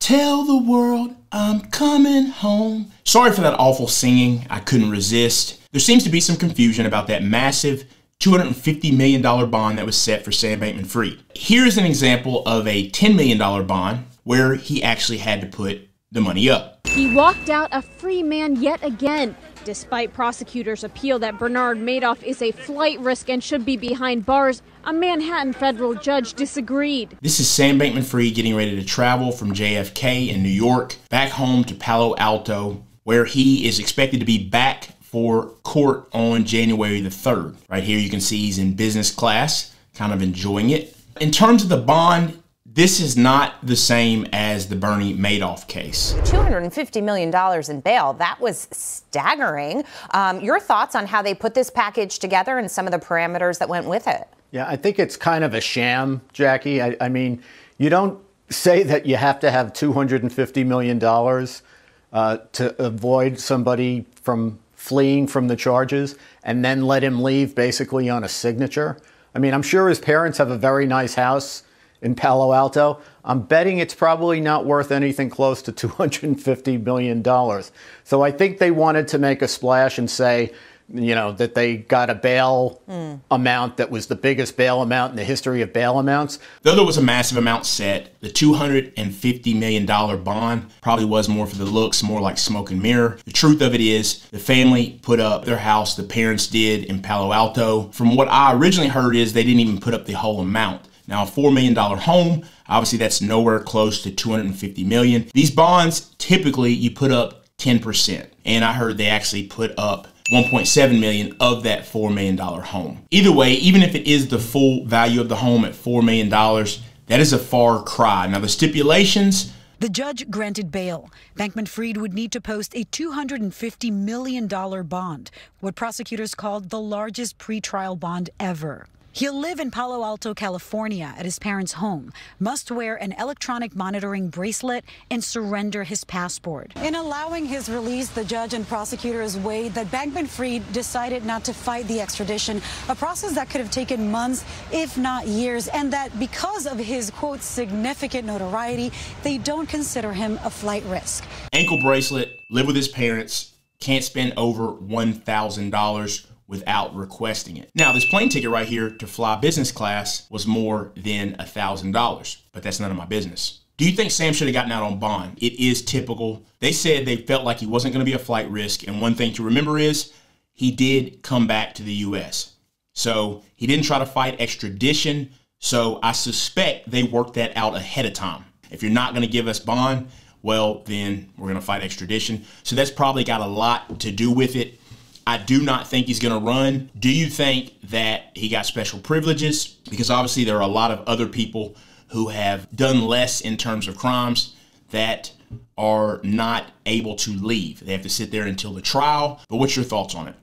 Tell the world I'm coming home. Sorry for that awful singing. I couldn't resist. There seems to be some confusion about that massive $250 million bond that was set for Sam Bankman-Fried. Here's an example of a $10 million bond where he actually had to put the money up. He walked out a free man yet again. Despite prosecutors' appeal that Bernard Madoff is a flight risk and should be behind bars, a Manhattan federal judge disagreed. This is Sam Bankman-Fried getting ready to travel from JFK in New York back home to Palo Alto, where he is expected to be back for court on January the 3rd. Right here you can see he's in business class, kind of enjoying it. In terms of the bond, this is not the same as the Bernie Madoff case. $250 million in bail, that was staggering. Your thoughts on how they put this package together and some of the parameters that went with it? Yeah, I think it's kind of a sham, Jackie. I mean, you don't say that you have to have $250 million to avoid somebody from fleeing from the charges and then let him leave basically on a signature. I mean, I'm sure his parents have a very nice house in Palo Alto. I'm betting it's probably not worth anything close to $250 million. So I think they wanted to make a splash and say, you know, that they got a bail amount that was the biggest bail amount in the history of bail amounts. Though there was a massive amount set, the $250 million bond probably was more for the looks, more like smoke and mirror. The truth of it is the family put up their house, the parents did, in Palo Alto. From what I originally heard is they didn't even put up the whole amount. Now, a $4 million home, obviously that's nowhere close to $250 million. These bonds, typically you put up 10%. And I heard they actually put up $1.7 million of that $4 million home. Either way, even if it is the full value of the home at $4 million, that is a far cry. Now, the stipulations. The judge granted bail. Bankman-Fried would need to post a $250 million bond, what prosecutors called the largest pretrial bond ever. He'll live in Palo Alto, California at his parents' home, must wear an electronic monitoring bracelet, and surrender his passport. In allowing his release, the judge and prosecutors weighed that Bankman-Fried decided not to fight the extradition, a process that could have taken months, if not years, and that because of his, quote, significant notoriety, they don't consider him a flight risk. Ankle bracelet, live with his parents, can't spend over $1,000 without requesting it. Now, this plane ticket right here to fly business class was more than $1,000, but that's none of my business. Do you think Sam should have gotten out on bond? It is typical. They said they felt like he wasn't going to be a flight risk, and one thing to remember is he did come back to the U.S. So he didn't try to fight extradition, so I suspect they worked that out ahead of time. If you're not going to give us bond, well, then we're going to fight extradition. So that's probably got a lot to do with it. I do not think he's going to run. Do you think that he got special privileges? Because obviously there are a lot of other people who have done less in terms of crimes that are not able to leave. They have to sit there until the trial. But what's your thoughts on it?